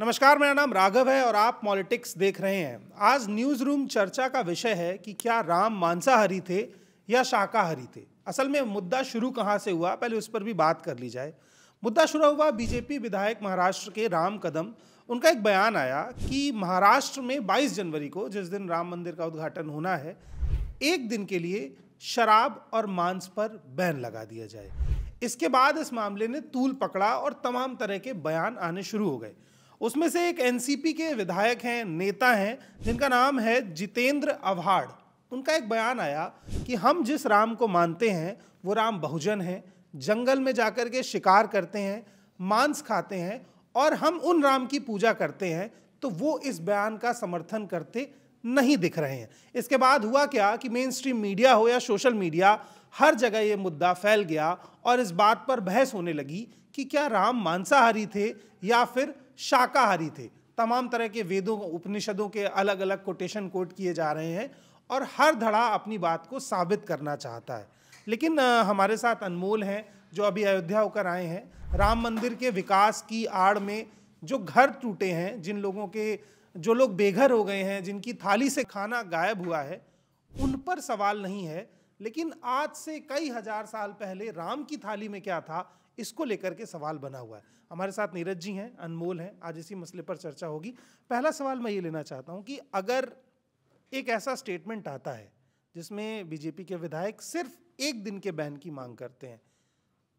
नमस्कार, मेरा नाम राघव है और आप पॉलिटिक्स देख रहे हैं। आज न्यूज़ रूम चर्चा का विषय है कि क्या राम मांसाहारी थे या शाकाहारी थे। असल में मुद्दा शुरू कहाँ से हुआ, पहले उस पर भी बात कर ली जाए। मुद्दा शुरू हुआ बीजेपी विधायक महाराष्ट्र के राम कदम। उनका एक बयान आया कि महाराष्ट्र में 22 जनवरी को, जिस दिन राम मंदिर का उद्घाटन होना है, एक दिन के लिए शराब और मांस पर बैन लगा दिया जाए। इसके बाद इस मामले ने तूल पकड़ा और तमाम तरह के बयान आने शुरू हो गए। उसमें से एक एनसीपी के विधायक हैं, नेता हैं, जिनका नाम है जितेंद्र आव्हाड। उनका एक बयान आया कि हम जिस राम को मानते हैं वो राम बहुजन हैं, जंगल में जाकर के शिकार करते हैं, मांस खाते हैं और हम उन राम की पूजा करते हैं, तो वो इस बयान का समर्थन करते नहीं दिख रहे हैं। इसके बाद हुआ क्या कि मेन स्ट्रीम मीडिया हो या सोशल मीडिया, हर जगह ये मुद्दा फैल गया और इस बात पर बहस होने लगी कि क्या राम मांसाहारी थे या फिर शाकाहारी थे। तमाम तरह के वेदों उपनिषदों के अलग अलग कोटेशन कोट किए जा रहे हैं और हर धड़ा अपनी बात को साबित करना चाहता है। लेकिन हमारे साथ अनमोल हैं, जो अभी अयोध्या होकर आए हैं। राम मंदिर के विकास की आड़ में जो घर टूटे हैं, जो लोग बेघर हो गए हैं, जिनकी थाली से खाना गायब हुआ है, उन पर सवाल नहीं है। लेकिन आज से कई हजार साल पहले राम की थाली में क्या था, इसको लेकर के सवाल बना हुआ है। हमारे साथ नीरज जी हैं, अनमोल हैं, आज इसी मसले पर चर्चा होगी। पहला सवाल मैं ये लेना चाहता हूं कि अगर एक ऐसा स्टेटमेंट आता है जिसमें बीजेपी के विधायक सिर्फ एक दिन के बैन की मांग करते हैं,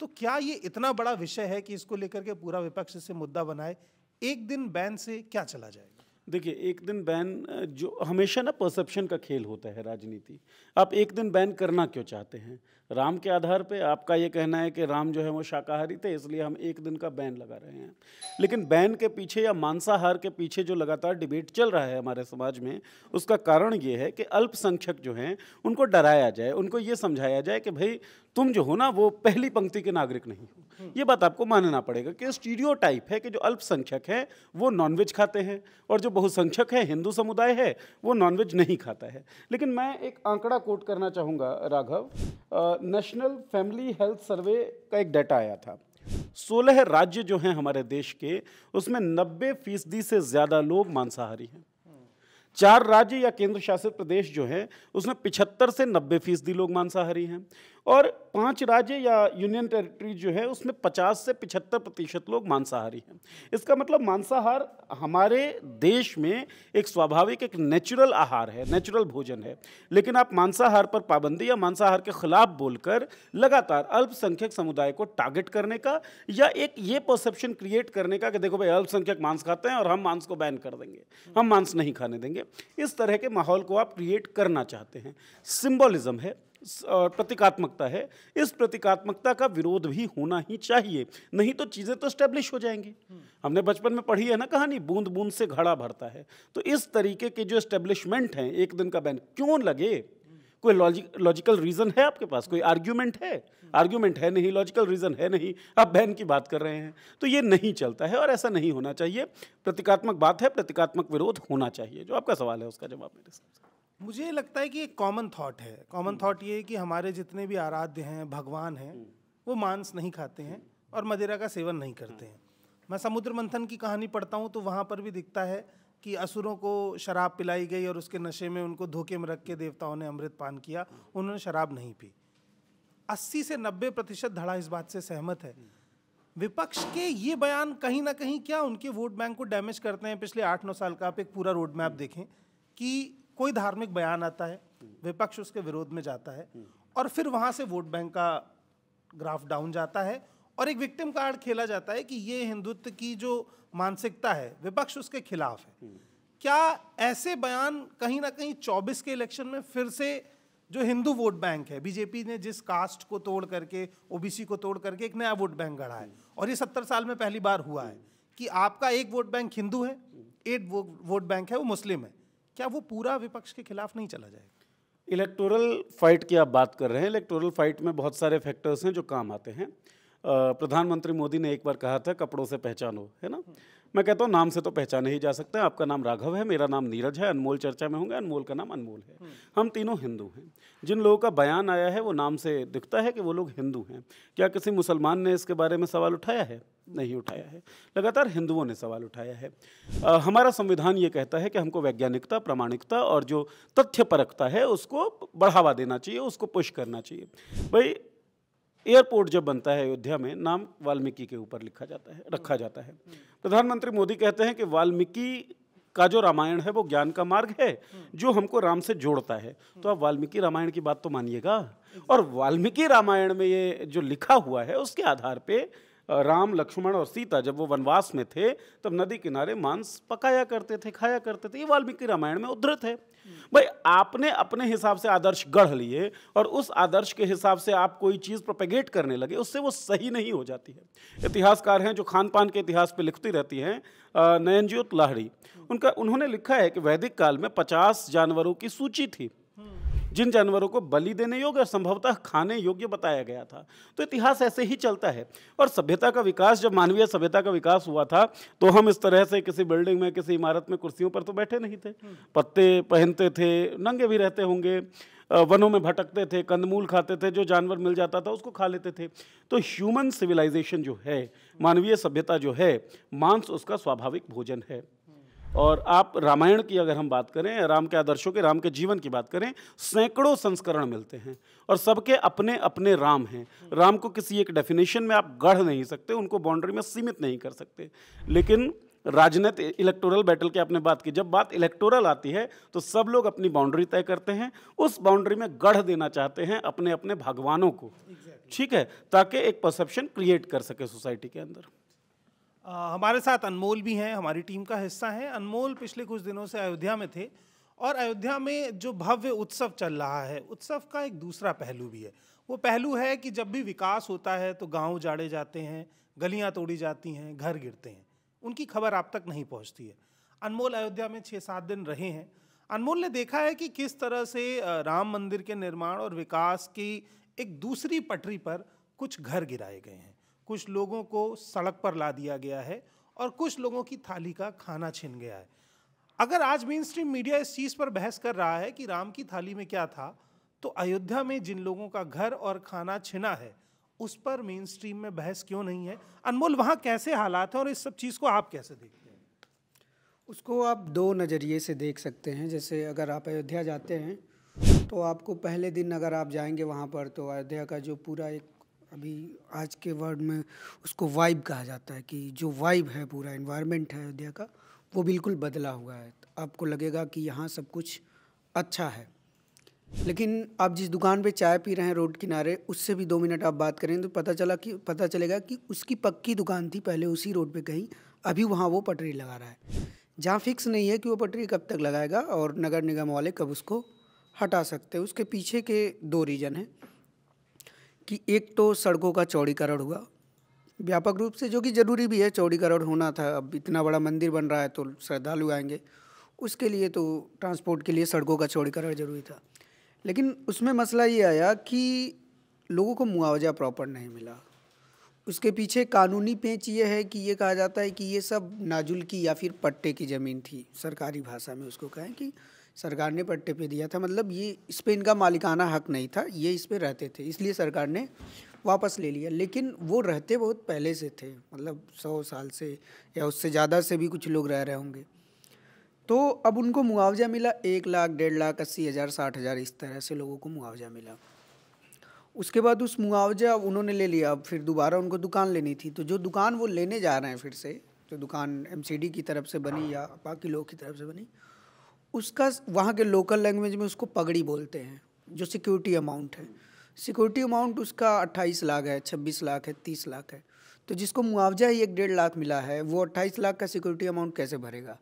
तो क्या ये इतना बड़ा विषय है कि इसको लेकर के पूरा विपक्ष से मुद्दा बनाए? एक दिन बैन से क्या चला जाएगा? देखिए, एक दिन बैन जो हमेशा ना परसेप्शन का खेल होता है राजनीति। आप एक दिन बैन करना क्यों चाहते हैं? राम के आधार पे आपका ये कहना है कि राम जो है वो शाकाहारी थे, इसलिए हम एक दिन का बैन लगा रहे हैं। लेकिन बैन के पीछे या मांसाहार के पीछे जो लगातार डिबेट चल रहा है हमारे समाज में, उसका कारण ये है कि अल्पसंख्यक जो हैं उनको डराया जाए, उनको ये समझाया जाए कि भाई तुम जो हो ना वो पहली पंक्ति के नागरिक नहीं हो। ये बात आपको मानना पड़ेगा कि स्टीरियोटाइप है कि जो अल्पसंख्यक है वो नॉनवेज खाते हैं और जो बहुसंख्यक है, हिंदू समुदाय है, वो नॉनवेज नहीं खाता है। लेकिन मैं एक आंकड़ा कोट करना चाहूँगा Raghav. National family health survey का एक डाटा आया था। 16 राज्य जो हैं हमारे देश के, उसमें 90% से ज़्यादा लोग मांसाहारी हैं। 4 राज्य या केंद्र शासित प्रदेश जो हैं उसमें 75 से 90% लोग मांसाहारी हैं और 5 राज्य या यूनियन टेरिटरी जो है उसमें 50 से 75% लोग मांसाहारी हैं। इसका मतलब मांसाहार हमारे देश में एक स्वाभाविक, एक नेचुरल आहार है, नेचुरल भोजन है। लेकिन आप मांसाहार पर पाबंदी या मांसाहार के खिलाफ बोलकर लगातार अल्पसंख्यक समुदाय को टारगेट करने का या एक ये परसेप्शन क्रिएट करने का कि देखो भाई अल्पसंख्यक मांस खाते हैं और हम मांस को बैन कर देंगे, हम मांस नहीं खाने देंगे, इस तरह के माहौल को आप क्रिएट करना चाहते हैं। सिंबॉलिज्म है और प्रतीकात्मकता है। इस प्रतीकात्मकता का विरोध भी होना ही चाहिए, नहीं तो चीज़ें तो स्टैब्लिश हो जाएंगी। हमने बचपन में पढ़ी है ना कहानी, बूंद बूंद से घड़ा भरता है। तो इस तरीके के जो एस्टेब्लिशमेंट हैं, एक दिन का बैन क्यों लगे? कोई लॉजिकल रीज़न है आपके पास? कोई आर्ग्यूमेंट है? आर्ग्यूमेंट है नहीं, लॉजिकल रीज़न है नहीं, आप बैन की बात कर रहे हैं। तो ये नहीं चलता है और ऐसा नहीं होना चाहिए। प्रतीकात्मक बात है, प्रतीकात्मक विरोध होना चाहिए। जो आपका सवाल है उसका जवाब मेरे साथ। मुझे लगता है कि एक कॉमन थॉट है। कॉमन थॉट ये है कि हमारे जितने भी आराध्य हैं, भगवान हैं, वो मांस नहीं खाते हैं और मदिरा का सेवन नहीं करते हैं। मैं समुद्र मंथन की कहानी पढ़ता हूँ तो वहाँ पर भी दिखता है कि असुरों को शराब पिलाई गई और उसके नशे में उनको धोखे में रख के देवताओं ने अमृत पान किया, उन्होंने शराब नहीं पी। 80 से 90% धड़ा इस बात से सहमत है। विपक्ष के ये बयान कहीं ना कहीं क्या उनके वोट बैंक को डैमेज करते हैं? पिछले 8-9 साल का आप एक पूरा रोड मैप देखें कि कोई धार्मिक बयान आता है, विपक्ष उसके विरोध में जाता है और फिर वहां से वोट बैंक का ग्राफ डाउन जाता है और एक विक्टिम कार्ड खेला जाता है कि ये हिंदुत्व की जो मानसिकता है, विपक्ष उसके खिलाफ है। क्या ऐसे बयान कहीं ना कहीं 24 के इलेक्शन में फिर से जो हिंदू वोट बैंक है, बीजेपी ने जिस कास्ट को तोड़ करके, ओबीसी को तोड़ करके एक नया वोट बैंक गढ़ा है और ये 70 साल में पहली बार हुआ है कि आपका एक वोट बैंक हिंदू है, एक वोट बैंक है वो मुस्लिम है, क्या वो पूरा विपक्ष के खिलाफ नहीं चला जाएगा? इलेक्टोरल फाइट की आप बात कर रहे हैं। इलेक्टोरल फाइट में बहुत सारे फैक्टर्स हैं जो काम आते हैं। प्रधानमंत्री मोदी ने एक बार कहा था कपड़ों से पहचानो, है ना? मैं कहता हूँ नाम से तो पहचाने ही जा सकते हैं। आपका नाम राघव है, मेरा नाम नीरज है, अनमोल चर्चा में होंगे, अनमोल का नाम अनमोल है। हम तीनों हिंदू हैं। जिन लोगों का बयान आया है वो नाम से दिखता है कि वो लोग हिंदू हैं। क्या किसी मुसलमान ने इसके बारे में सवाल उठाया है? नहीं उठाया है, लगातार हिंदुओं ने सवाल उठाया है। हमारा संविधान ये कहता है कि हमको वैज्ञानिकता, प्रामाणिकता और जो तथ्यपरकता है उसको बढ़ावा देना चाहिए, उसको पुश करना चाहिए। भाई एयरपोर्ट जब बनता है अयोध्या में, नाम वाल्मीकि के ऊपर रखा जाता है। प्रधानमंत्री मोदी कहते हैं कि वाल्मीकि का जो रामायण है वो ज्ञान का मार्ग है जो हमको राम से जोड़ता है। तो आप वाल्मीकि रामायण की बात तो मानिएगा। और वाल्मीकि रामायण में ये जो लिखा हुआ है उसके आधार पे राम, लक्ष्मण और सीता जब वो वनवास में थे तब नदी किनारे मांस पकाया करते थे, खाया करते थे। ये वाल्मीकि रामायण में उद्धृत है। भाई आपने अपने हिसाब से आदर्श गढ़ लिए और उस आदर्श के हिसाब से आप कोई चीज़ प्रोपेगेट करने लगे, उससे वो सही नहीं हो जाती है। इतिहासकार हैं जो खान पान के इतिहास पे लिखती रहती हैं, नयनज्योत लाहिड़ी, उन्होंने लिखा है कि वैदिक काल में 50 जानवरों की सूची थी जिन जानवरों को बलि देने योग्य और संभवतः खाने योग्य बताया गया था। तो इतिहास ऐसे ही चलता है। और सभ्यता का विकास, जब मानवीय सभ्यता का विकास हुआ था तो हम इस तरह से किसी बिल्डिंग में, किसी इमारत में कुर्सियों पर तो बैठे नहीं थे, पत्ते पहनते थे, नंगे भी रहते होंगे, वनों में भटकते थे, कंदमूल खाते थे, जो जानवर मिल जाता था उसको खा लेते थे। तो ह्यूमन सिविलाइजेशन जो है, मानवीय सभ्यता जो है, मांस उसका स्वाभाविक भोजन है। और आप रामायण की अगर हम बात करें, राम के आदर्शों के, राम के जीवन की बात करें, सैकड़ों संस्करण मिलते हैं और सबके अपने अपने राम हैं। राम को किसी एक डेफिनेशन में आप गढ़ नहीं सकते, उनको बाउंड्री में सीमित नहीं कर सकते। लेकिन राजनीति, इलेक्टोरल बैटल की आपने बात की, जब बात इलेक्टोरल आती है तो सब लोग अपनी बाउंड्री तय करते हैं, उस बाउंड्री में गढ़ देना चाहते हैं अपने अपने भगवानों को, ठीक है, ताकि एक परसेप्शन क्रिएट कर सके सोसाइटी के अंदर। हमारे साथ अनमोल भी हैं, हमारी टीम का हिस्सा हैं। अनमोल पिछले कुछ दिनों से अयोध्या में थे और अयोध्या में जो भव्य उत्सव चल रहा है, उत्सव का एक दूसरा पहलू भी है। वो पहलू है कि जब भी विकास होता है तो गांव उजाड़े जाते हैं, गलियां तोड़ी जाती हैं, घर गिरते हैं, उनकी खबर आप तक नहीं पहुंचती है। अनमोल अयोध्या में 6-7 दिन रहे हैं। अनमोल ने देखा है कि किस तरह से राम मंदिर के निर्माण और विकास की एक दूसरी पटरी पर कुछ घर गिराए गए हैं, कुछ लोगों को सड़क पर ला दिया गया है और कुछ लोगों की थाली का खाना छिन गया है। अगर आज मेन स्ट्रीम मीडिया इस चीज़ पर बहस कर रहा है कि राम की थाली में क्या था, तो अयोध्या में जिन लोगों का घर और खाना छिना है उस पर मेन स्ट्रीम में बहस क्यों नहीं है? अनमोल, वहाँ कैसे हालात हैं और इस सब चीज़ को आप कैसे देखते हैं? उसको आप दो नज़रिए से देख सकते हैं। जैसे अगर आप अयोध्या जाते हैं तो आपको पहले दिन अगर आप जाएंगे वहाँ पर, तो अयोध्या का जो पूरा एक, अभी आज के वर्ड में उसको वाइब कहा जाता है, कि जो वाइब है, पूरा एनवायरनमेंट है अयोध्या का, वो बिल्कुल बदला हुआ है। आपको लगेगा कि यहाँ सब कुछ अच्छा है। लेकिन आप जिस दुकान पे चाय पी रहे हैं रोड किनारे, उससे भी 2 मिनट आप बात करें तो पता चलेगा कि उसकी पक्की दुकान थी पहले उसी रोड पे कहीं, अभी वहाँ वो पटरी लगा रहा है। जहाँ फिक्स नहीं है कि वो पटरी कब तक लगाएगा और नगर निगम वाले कब उसको हटा सकते हैं। उसके पीछे के 2 रीज़न हैं कि एक तो सड़कों का चौड़ीकरण हुआ व्यापक रूप से, जो कि ज़रूरी भी है, चौड़ीकरण होना था। अब इतना बड़ा मंदिर बन रहा है तो श्रद्धालु आएंगे, उसके लिए तो ट्रांसपोर्ट के लिए सड़कों का चौड़ीकरण ज़रूरी था। लेकिन उसमें मसला ये आया कि लोगों को मुआवजा प्रॉपर नहीं मिला। उसके पीछे कानूनी पेंच ये है कि ये कहा जाता है कि ये सब नाजुल की या फिर पट्टे की ज़मीन थी, सरकारी भाषा में उसको कहें कि सरकार ने पट्टे पे दिया था, मतलब ये इस पर इनका मालिकाना हक नहीं था, ये इस पे रहते थे, इसलिए सरकार ने वापस ले लिया। लेकिन वो रहते बहुत पहले से थे, मतलब 100 साल से या उससे ज़्यादा से भी कुछ लोग रह रहे होंगे। तो अब उनको मुआवजा मिला 1 लाख, 1.5 लाख, 80,000, 60,000, इस तरह से लोगों को मुआवजा मिला। उसके बाद उस मुआवजा उन्होंने ले लिया। अब फिर दोबारा उनको दुकान लेनी थी, तो जो दुकान वो लेने जा रहे हैं फिर से, जो दुकान एमसीडी की तरफ से बनी या बाकी लोग की तरफ से बनी, उसका वहाँ के लोकल लैंग्वेज में उसको पगड़ी बोलते हैं, जो सिक्योरिटी अमाउंट है। सिक्योरिटी अमाउंट उसका 28 लाख है, 26 लाख है, 30 लाख है। तो जिसको मुआवजा ही 1-1.5 लाख मिला है, वो 28 लाख का सिक्योरिटी अमाउंट कैसे भरेगा?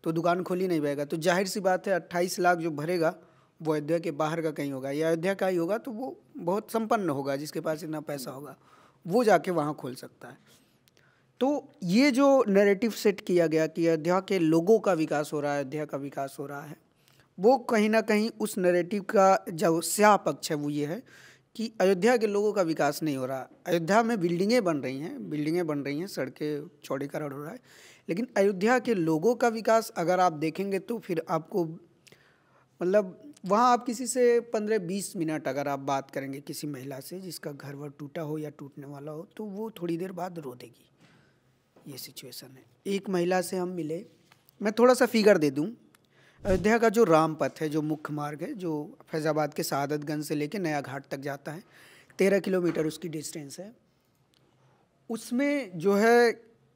तो दुकान खोल ही नहीं पाएगा। तो जाहिर सी बात है 28 लाख जो भरेगा वो अयोध्या के बाहर का कहीं होगा या अयोध्या का ही होगा, तो वो बहुत संपन्न होगा, जिसके पास इतना पैसा होगा वो जाके वहाँ खोल सकता है। तो ये जो नैरेटिव सेट किया गया कि अयोध्या के लोगों का विकास हो रहा है, अयोध्या का विकास हो रहा है, वो कहीं ना कहीं उस नैरेटिव का जो स्याह पक्ष है वो ये है कि अयोध्या के लोगों का विकास नहीं हो रहा। अयोध्या में बिल्डिंगें बन रही हैं, सड़कें चौड़ीकरण हो रहा है, लेकिन अयोध्या के लोगों का विकास अगर आप देखेंगे तो फिर आपको, मतलब वहाँ आप किसी से 15-20 मिनट अगर आप बात करेंगे किसी महिला से जिसका घर वर टूटा हो या टूटने वाला हो, तो वो थोड़ी देर बाद रो देगी। ये सिचुएशन है। एक महिला से हम मिले, मैं थोड़ा सा फिगर दे दूं। अयोध्या का जो राम पथ है, जो मुख्य मार्ग है, जो फैज़ाबाद के शहादतगंज से लेके नया घाट तक जाता है, 13 किलोमीटर उसकी डिस्टेंस है। उसमें जो है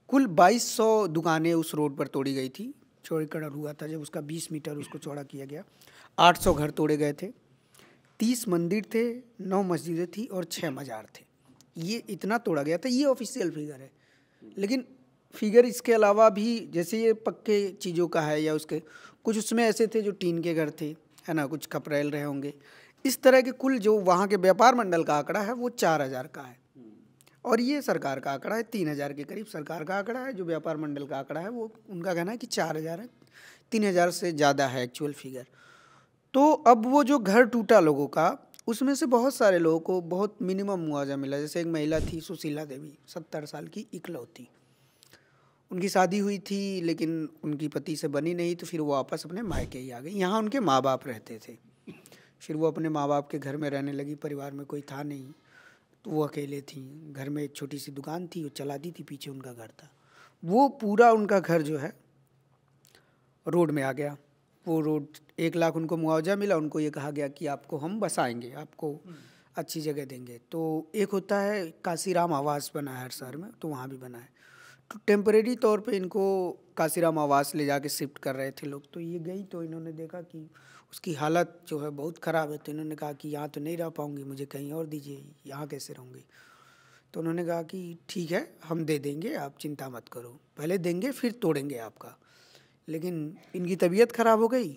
कुल 2200 दुकानें उस रोड पर तोड़ी गई थी। चौड़ीकरण हुआ था जब उसका 20 मीटर उसको चौड़ा किया गया। 800 घर तोड़े गए थे, 30 मंदिर थे, 9 मस्जिदें थी और 6 मज़ार थे। ये इतना तोड़ा गया था, ये ऑफिशियल फिगर है। लेकिन फिगर इसके अलावा भी, जैसे ये पक्के चीज़ों का है या उसके कुछ उसमें ऐसे थे जो टीन के घर थे, है ना, कुछ खपरेल रहे होंगे। इस तरह के कुल जो वहाँ के व्यापार मंडल का आंकड़ा है वो 4000 का है, और ये सरकार का आंकड़ा है 3000 के करीब सरकार का आंकड़ा है। जो व्यापार मंडल का आंकड़ा है वो उनका कहना है कि 4000 है, 3000 से ज़्यादा है एक्चुअल फिगर। तो अब वो जो घर टूटा लोगों का, उसमें से बहुत सारे लोगों को बहुत मिनिमम मुआवजा मिला। जैसे एक महिला थी सुशीला देवी, 70 साल की इकलौती, उनकी शादी हुई थी लेकिन उनकी पति से बनी नहीं, तो फिर वो वापस अपने मायके ही आ गई। यहाँ उनके माँ बाप रहते थे, फिर वो अपने माँ बाप के घर में रहने लगी। परिवार में कोई था नहीं, तो वो अकेले थी। घर में एक छोटी सी दुकान थी, वो चलाती थी, पीछे उनका घर था। वो पूरा उनका घर जो है रोड में आ गया। वो रोड 1 लाख उनको मुआवजा मिला। उनको ये कहा गया कि आपको हम बसाएंगे, आपको अच्छी जगह देंगे। तो एक होता है काशीराम आवास बना है हर शहर में, तो वहाँ भी बना है। तो टेम्परेरी तौर पे इनको काशीराम आवास ले जाके शिफ्ट कर रहे थे लोग। तो ये गई तो इन्होंने देखा कि उसकी हालत जो है बहुत ख़राब है। तो इन्होंने कहा कि यहाँ तो नहीं रह पाऊँगी, मुझे कहीं और दीजिए, यहाँ कैसे रहूँगी। तो उन्होंने कहा कि ठीक है, हम दे देंगे, आप चिंता मत करो, पहले देंगे फिर तोड़ेंगे आपका। लेकिन इनकी तबीयत ख़राब हो गई,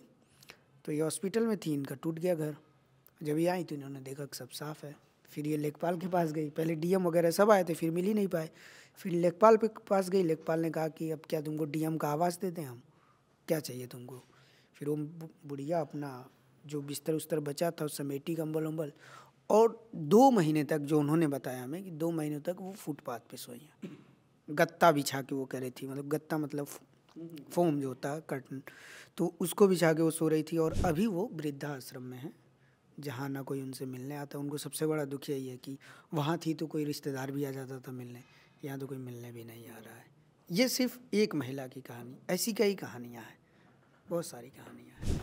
तो ये हॉस्पिटल में थी, इनका टूट गया घर। जब ये आई तो इन्होंने देखा कि सब साफ़ है। फिर ये लेखपाल के पास गई। पहले डीएम वगैरह सब आए थे, फिर मिल ही नहीं पाए। फिर लेखपाल के पास गई। लेखपाल ने कहा कि अब क्या तुमको डीएम का आवास दे दें हम, क्या चाहिए तुमको। फिर वो बुढ़िया अपना जो बिस्तर उस्तर बचा था उस समेटी, कंबल उम्बल, और 2 महीने तक, जो उन्होंने बताया हमें कि 2 महीनों तक वो फुटपाथ पे सोई हैं, गत्ता बिछा के। वो कह रही थी, मतलब गत्ता मतलब फोम जो होता है, कर्टन, तो उसको बिछा के वो सो रही थी। और अभी वो वृद्धाश्रम में है, जहाँ ना कोई उनसे मिलने आता। उनको सबसे बड़ा दुख यही है कि वहाँ थी तो कोई रिश्तेदार भी आ जाता था मिलने, यहाँ तो कोई मिलने भी नहीं आ रहा है। ये सिर्फ एक महिला की कहानी, ऐसी कई कहानियाँ हैं, बहुत सारी कहानियाँ हैं।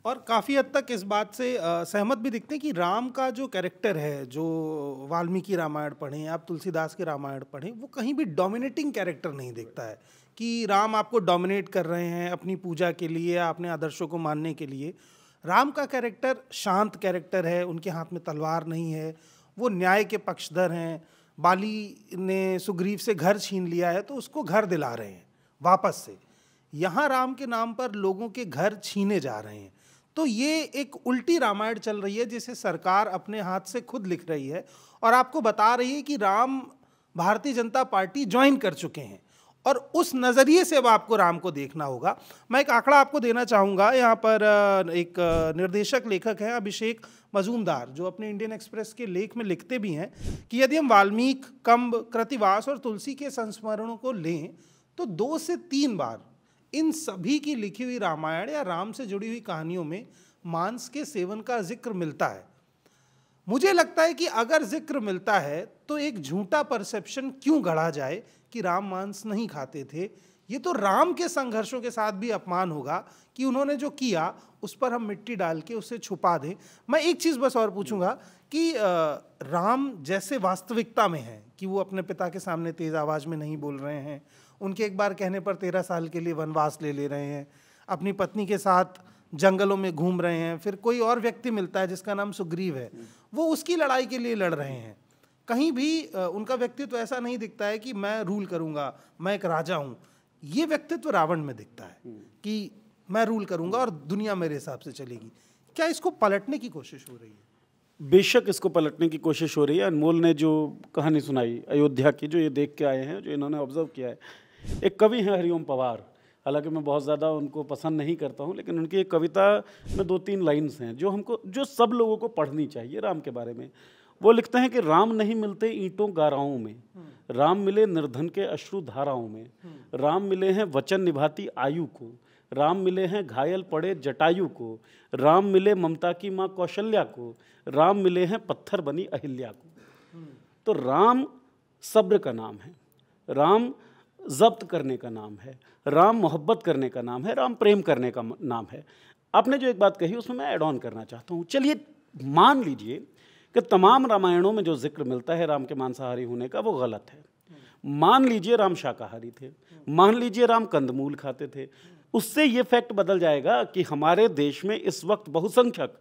और काफ़ी हद तक इस बात से सहमत भी दिखते हैं कि राम का जो कैरेक्टर है, जो वाल्मीकि रामायण पढ़ें, आप तुलसीदास के रामायण पढ़ें, वो कहीं भी डोमिनेटिंग कैरेक्टर नहीं दिखता है कि राम आपको डोमिनेट कर रहे हैं अपनी पूजा के लिए, अपने आदर्शों को मानने के लिए। राम का कैरेक्टर शांत कैरेक्टर है, उनके हाथ में तलवार नहीं है, वो न्याय के पक्षधर हैं। बाली ने सुग्रीव से घर छीन लिया है तो उसको घर दिला रहे हैं वापस से। यहाँ राम के नाम पर लोगों के घर छीने जा रहे हैं। तो ये एक उल्टी रामायण चल रही है जिसे सरकार अपने हाथ से खुद लिख रही है और आपको बता रही है कि राम भारतीय जनता पार्टी ज्वाइन कर चुके हैं, और उस नज़रिए से अब आपको राम को देखना होगा। मैं एक आंकड़ा आपको देना चाहूँगा। यहाँ पर एक निर्देशक लेखक हैं अभिषेक मजूमदार, जो अपने इंडियन एक्सप्रेस के लेख में लिखते भी हैं कि यदि हम वाल्मीकि, कंब, कृतिवास और तुलसी के संस्मरणों को लें तो 2 से 3 बार इन सभी की लिखी हुई रामायण या राम से जुड़ी हुई कहानियों में मांस के सेवन का जिक्र मिलता है। मुझे लगता है कि अगर जिक्र मिलता है तो एक झूठा परसेप्शन क्यों गढ़ा जाए कि राम मांस नहीं खाते थे। ये तो राम के संघर्षों के साथ भी अपमान होगा कि उन्होंने जो किया उस पर हम मिट्टी डाल के उसे छुपा दें। मैं एक चीज़ बस और पूछूंगा कि राम जैसे वास्तविकता में है कि वो अपने पिता के सामने तेज़ आवाज़ में नहीं बोल रहे हैं, उनके एक बार कहने पर 13 साल के लिए वनवास ले रहे हैं, अपनी पत्नी के साथ जंगलों में घूम रहे हैं, फिर कोई और व्यक्ति मिलता है जिसका नाम सुग्रीव है, वो उसकी लड़ाई के लिए लड़ रहे हैं। कहीं भी उनका व्यक्तित्व ऐसा नहीं दिखता है कि मैं रूल करूंगा, मैं एक राजा हूं। ये व्यक्तित्व रावण में दिखता है कि मैं रूल करूंगा और दुनिया मेरे हिसाब से चलेगी। क्या इसको पलटने की कोशिश हो रही है? बेशक इसको पलटने की कोशिश हो रही है। अनमोल ने जो कहानी सुनाई अयोध्या की, जो ये देख के आए हैं, जो इन्होंने ऑब्जर्व किया है, एक कवि हैं हरिओम पवार, हालांकि मैं बहुत ज़्यादा उनको पसंद नहीं करता हूँ, लेकिन उनकी एक कविता में 2-3 लाइन्स हैं जो सब लोगों को पढ़नी चाहिए राम के बारे में। वो लिखते हैं कि राम नहीं मिलते ईंटों गाराओं में, राम मिले निर्धन के अश्रु धाराओं में, राम मिले हैं वचन निभाती आयु को, राम मिले हैं घायल पड़े जटायु को, राम मिले ममता की माँ कौशल्या को, राम मिले हैं पत्थर बनी अहिल्या को। तो राम सब्र का नाम है। राम जब्त करने का नाम है, राम मोहब्बत करने का नाम है, राम प्रेम करने का नाम है। आपने जो एक बात कही उसमें मैं ऐड ऑन करना चाहता हूँ। चलिए मान लीजिए कि तमाम रामायणों में जो जिक्र मिलता है राम के मांसाहारी होने का वो गलत है। मान लीजिए राम शाकाहारी थे, मान लीजिए राम कंदमूल खाते थे, उससे ये फैक्ट बदल जाएगा कि हमारे देश में इस वक्त बहुसंख्यक,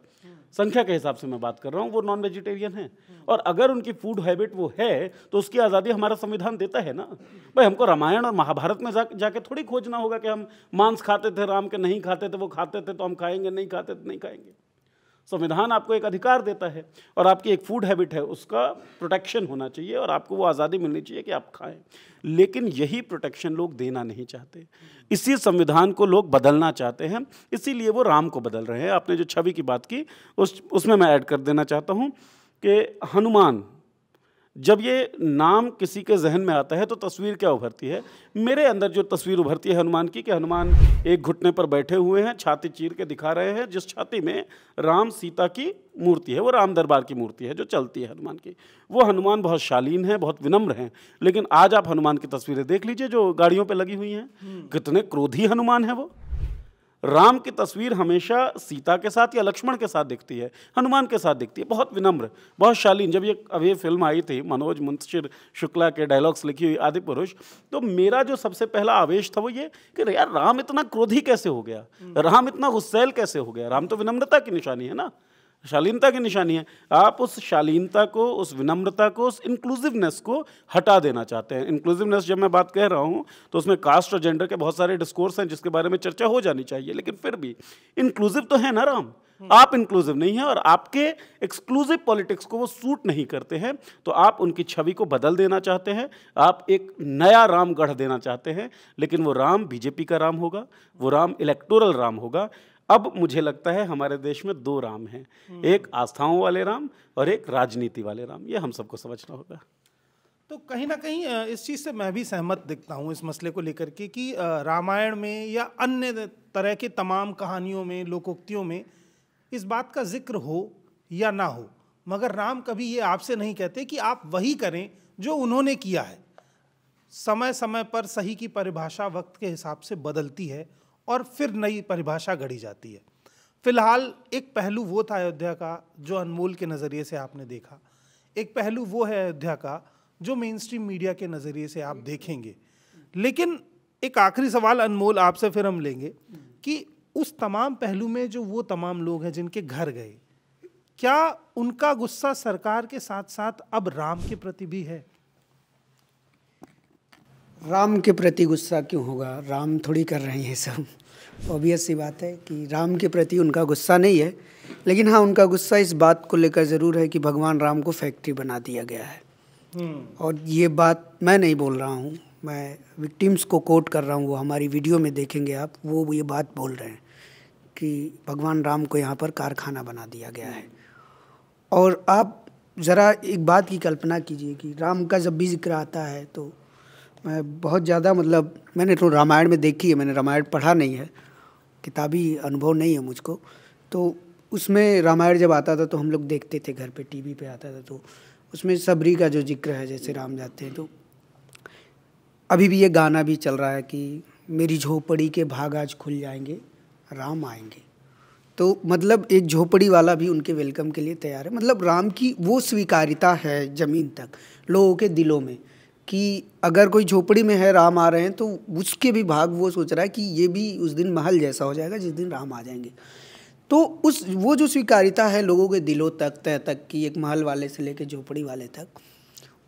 संख्या के हिसाब से मैं बात कर रहा हूँ, वो नॉन वेजिटेरियन हैं। और अगर उनकी फूड हैबिट वो है तो उसकी आज़ादी हमारा संविधान देता है ना। भाई हमको रामायण और महाभारत में जाके थोड़ी खोजना होगा कि हम मांस खाते थे राम के, नहीं खाते थे, वो खाते थे तो हम खाएंगे, नहीं खाते थे नहीं खाएंगे। संविधान आपको एक अधिकार देता है और आपकी एक फूड हैबिट है, उसका प्रोटेक्शन होना चाहिए और आपको वो आज़ादी मिलनी चाहिए कि आप खाएं। लेकिन यही प्रोटेक्शन लोग देना नहीं चाहते, इसी संविधान को लोग बदलना चाहते हैं, इसीलिए वो राम को बदल रहे हैं। आपने जो छवि की बात की उसमें मैं ऐड कर देना चाहता हूँ कि हनुमान, जब ये नाम किसी के जहन में आता है तो तस्वीर क्या उभरती है? मेरे अंदर जो तस्वीर उभरती है हनुमान की, कि हनुमान एक घुटने पर बैठे हुए हैं, छाती चीर के दिखा रहे हैं, जिस छाती में राम सीता की मूर्ति है, वो राम दरबार की मूर्ति है जो चलती है हनुमान की। वो हनुमान बहुत शालीन है, बहुत विनम्र हैं। लेकिन आज आप हनुमान की तस्वीरें देख लीजिए जो गाड़ियों पर लगी हुई हैं, कितने क्रोधी हनुमान है वो। राम की तस्वीर हमेशा सीता के साथ या लक्ष्मण के साथ दिखती है, हनुमान के साथ दिखती है, बहुत विनम्र, बहुत शालीन। जब ये फिल्म आई थी, मनोज मुंशिर शुक्ला के डायलॉग्स लिखी हुई आदि पुरुष, तो मेरा जो सबसे पहला आवेश था वो ये कि यार राम इतना क्रोधी कैसे हो गया, राम इतना गुस्सैल कैसे हो गया? राम तो विनम्रता की निशानी है ना, शालीनता की निशानी है। आप उस शालीनता को, उस विनम्रता को, उस इंक्लूसिवनेस को हटा देना चाहते हैं। इंक्लूसिवनेस जब मैं बात कह रहा हूँ तो उसमें कास्ट और जेंडर के बहुत सारे डिस्कोर्स हैं जिसके बारे में चर्चा हो जानी चाहिए, लेकिन फिर भी इंक्लूसिव तो है ना राम। आप इंक्लूसिव नहीं है और आपके एक्सक्लूसिव पॉलिटिक्स को वो सूट नहीं करते हैं, तो आप उनकी छवि को बदल देना चाहते हैं, आप एक नया राम गढ़ देना चाहते हैं। लेकिन वो राम बीजेपी का राम होगा, वो राम इलेक्टोरल राम होगा। अब मुझे लगता है हमारे देश में दो राम हैं, एक आस्थाओं वाले राम और एक राजनीति वाले राम। ये हम सबको समझना होगा। तो कहीं ना कहीं इस चीज़ से मैं भी सहमत दिखता हूँ इस मसले को लेकर के कि रामायण में या अन्य तरह की तमाम कहानियों में, लोकोक्तियों में इस बात का जिक्र हो या ना हो, मगर राम कभी ये आपसे नहीं कहते कि आप वही करें जो उन्होंने किया है। समय समय पर सही की परिभाषा वक्त के हिसाब से बदलती है और फिर नई परिभाषा गढ़ी जाती है। फिलहाल एक पहलू वो था अयोध्या का जो अनमोल के नज़रिए से आपने देखा, एक पहलू वो है अयोध्या का जो मेन स्ट्रीम मीडिया के नज़रिए से आप देखेंगे। लेकिन एक आखिरी सवाल अनमोल आपसे फिर हम लेंगे कि उस तमाम पहलू में जो वो तमाम लोग हैं जिनके घर गए, क्या उनका गुस्सा सरकार के साथ साथ अब राम के प्रति भी है? राम के प्रति गुस्सा क्यों होगा? राम थोड़ी कर रहे हैं सब। ऑब्वियस सी बात है कि राम के प्रति उनका गुस्सा नहीं है, लेकिन हाँ उनका गुस्सा इस बात को लेकर ज़रूर है कि भगवान राम को फैक्ट्री बना दिया गया है। और ये बात मैं नहीं बोल रहा हूँ, मैं विक्टिम्स को कोट कर रहा हूँ, वो हमारी वीडियो में देखेंगे आप, वो ये बात बोल रहे हैं कि भगवान राम को यहाँ पर कारखाना बना दिया गया है। और आप ज़रा एक बात की कल्पना कीजिए कि राम का जब भी जिक्र आता है तो मैं बहुत ज़्यादा, मतलब मैंने तो रामायण में देखी है, मैंने रामायण पढ़ा नहीं है, किताबी अनुभव नहीं है मुझको, तो उसमें रामायण जब आता था तो हम लोग देखते थे, घर पे टीवी पे आता था, तो उसमें सबरी का जो जिक्र है, जैसे राम जाते हैं, तो अभी भी ये गाना भी चल रहा है कि मेरी झोपड़ी के भाग आज खुल जाएंगे, राम आएंगे। तो मतलब एक झोपड़ी वाला भी उनके वेलकम के लिए तैयार है। मतलब राम की वो स्वीकारिता है ज़मीन तक, लोगों के दिलों में, कि अगर कोई झोपड़ी में है राम आ रहे हैं तो उसके भी भाग वो सोच रहा है कि ये भी उस दिन महल जैसा हो जाएगा जिस दिन राम आ जाएंगे। तो वो जो स्वीकारिता है लोगों के दिलों तक, तय तक, कि एक महल वाले से लेकर झोपड़ी वाले तक,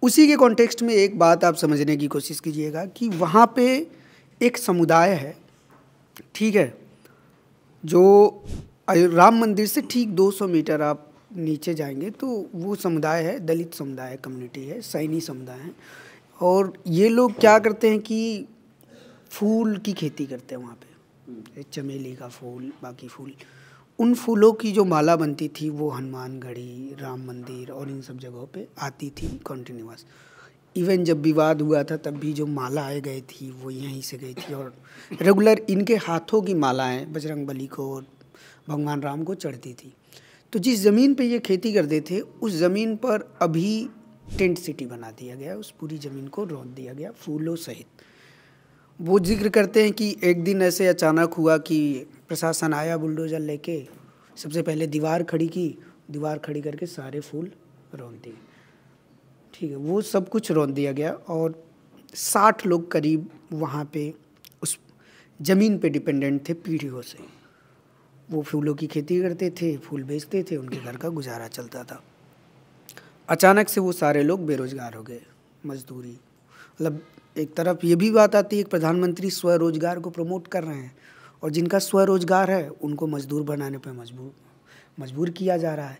उसी के कॉन्टेक्स्ट में एक बात आप समझने की कोशिश कीजिएगा कि वहाँ पे एक समुदाय है, ठीक है, जो राम मंदिर से ठीक 200 मीटर आप नीचे जाएंगे तो वो समुदाय है, दलित समुदाय कम्युनिटी है, सैनी समुदाय है। और ये लोग क्या करते हैं कि फूल की खेती करते हैं वहाँ पे, चमेली का फूल, बाकी फूल, उन फूलों की जो माला बनती थी वो हनुमानगढ़ी, राम मंदिर और इन सब जगहों पे आती थी कंटिन्यूअस। इवन जब विवाद हुआ था तब भी जो मालाएं गई थी वो यहीं से गई थी और रेगुलर इनके हाथों की मालाएं बजरंगबली को और भगवान राम को चढ़ती थी। तो जिस ज़मीन पे ये खेती करते थे उस ज़मीन पर अभी टेंट सिटी बना दिया गया, उस पूरी ज़मीन को रौंद दिया गया फूलों सहित। वो जिक्र करते हैं कि एक दिन ऐसे अचानक हुआ कि प्रशासन आया बुलडोजर लेके, सबसे पहले दीवार खड़ी की, दीवार खड़ी करके सारे फूल रौंद दिए। ठीक है, वो सब कुछ रौंद दिया गया और 60 लोग करीब वहाँ पे उस ज़मीन पे डिपेंडेंट थे पीढ़ियों से। वो फूलों की खेती करते थे, फूल बेचते थे, उनके घर का गुजारा चलता था। अचानक से वो सारे लोग बेरोजगार हो गए, मजदूरी। मतलब एक तरफ ये भी बात आती है कि प्रधानमंत्री स्वरोजगार को प्रमोट कर रहे हैं और जिनका स्वरोजगार है उनको मजदूर बनाने पर मजबूर किया जा रहा है।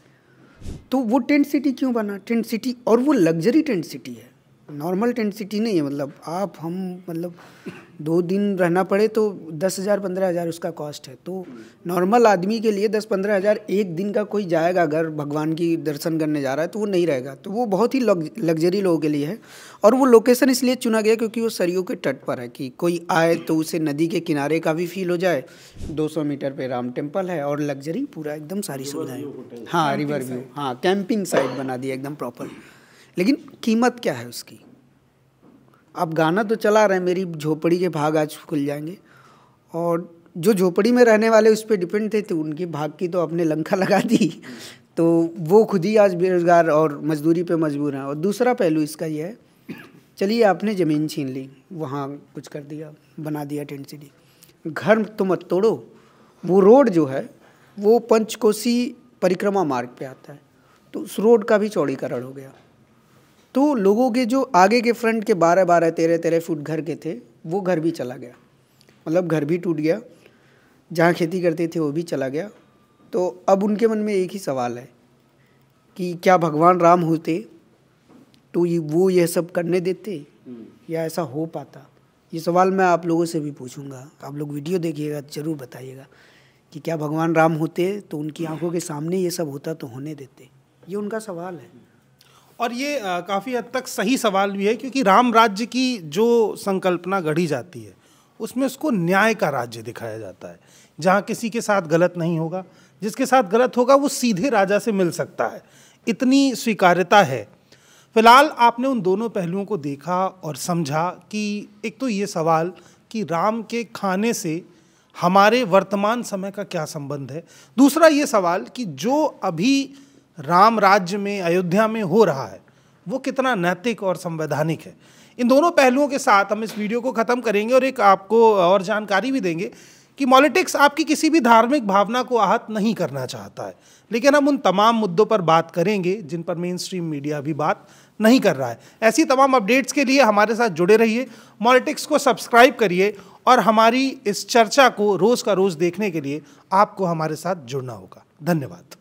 तो वो टेंट सिटी क्यों बना? टेंट सिटी, और वो लग्जरी टेंट सिटी है, नॉर्मल टेंट सिटी नहीं है। मतलब 2 दिन रहना पड़े तो 10,000 15,000 उसका कॉस्ट है। तो नॉर्मल आदमी के लिए 10-15 हज़ार एक दिन का कोई जाएगा अगर भगवान की दर्शन करने जा रहा है तो वो नहीं रहेगा। तो वो बहुत ही लग्जरी लोगों के लिए है। और वो लोकेशन इसलिए चुना गया क्योंकि वो सरयू के तट पर है कि कोई आए तो उसे नदी के किनारे का भी फील हो जाए। 200 मीटर पे राम टेम्पल है और लग्जरी पूरा एकदम सारी सुविधाएं। हाँ, रिवर व्यू, हाँ, कैंपिंग साइट बना दिया एकदम प्रॉपर। लेकिन कीमत क्या है उसकी? आप गाना तो चला रहे हैं, मेरी झोपड़ी के भाग आज खुल जाएंगे, और जो झोपड़ी में रहने वाले उस पर डिपेंड थे तो उनके भाग की तो आपने लंका लगा दी। तो वो खुद ही आज बेरोजगार और मजदूरी पे मजबूर हैं। और दूसरा पहलू इसका ये है, चलिए आपने ज़मीन छीन ली, वहाँ कुछ कर दिया, बना दिया टेंट सिटी, घर तो मत तोड़ो, वो रोड जो है वो पंचकोसी परिक्रमा मार्ग पे आता है, तो उस रोड का भी चौड़ीकरण हो गया। तो लोगों के जो आगे के फ्रंट के 12-12, 13-13 फुट घर के थे वो घर भी चला गया, मतलब घर भी टूट गया, जहाँ खेती करते थे वो भी चला गया। तो अब उनके मन में एक ही सवाल है कि क्या भगवान राम होते तो वो ये सब करने देते या ऐसा हो पाता? ये सवाल मैं आप लोगों से भी पूछूंगा। आप लोग वीडियो देखिएगा, ज़रूर बताइएगा कि क्या भगवान राम होते तो उनकी आंखों के सामने ये सब होता तो होने देते? ये उनका सवाल है। और ये काफ़ी हद तक सही सवाल भी है, क्योंकि राम राज्य की जो संकल्पना गढ़ी जाती है उसमें उसको न्याय का राज्य दिखाया जाता है, जहाँ किसी के साथ गलत नहीं होगा, जिसके साथ गलत होगा वो सीधे राजा से मिल सकता है, इतनी स्वीकार्यता है। फिलहाल आपने उन दोनों पहलुओं को देखा और समझा कि एक तो ये सवाल कि राम के खाने से हमारे वर्तमान समय का क्या संबंध है, दूसरा ये सवाल कि जो अभी राम राज्य में अयोध्या में हो रहा है वो कितना नैतिक और संवैधानिक है। इन दोनों पहलुओं के साथ हम इस वीडियो को ख़त्म करेंगे और एक आपको और जानकारी भी देंगे कि पॉलिटिक्स आपकी किसी भी धार्मिक भावना को आहत नहीं करना चाहता है, लेकिन हम उन तमाम मुद्दों पर बात करेंगे जिन पर मेन स्ट्रीम मीडिया भी बात नहीं कर रहा है। ऐसी तमाम अपडेट्स के लिए हमारे साथ जुड़े रहिए, पॉलिटिक्स को सब्सक्राइब करिए और हमारी इस चर्चा को रोज़ का रोज़ देखने के लिए आपको हमारे साथ जुड़ना होगा। धन्यवाद।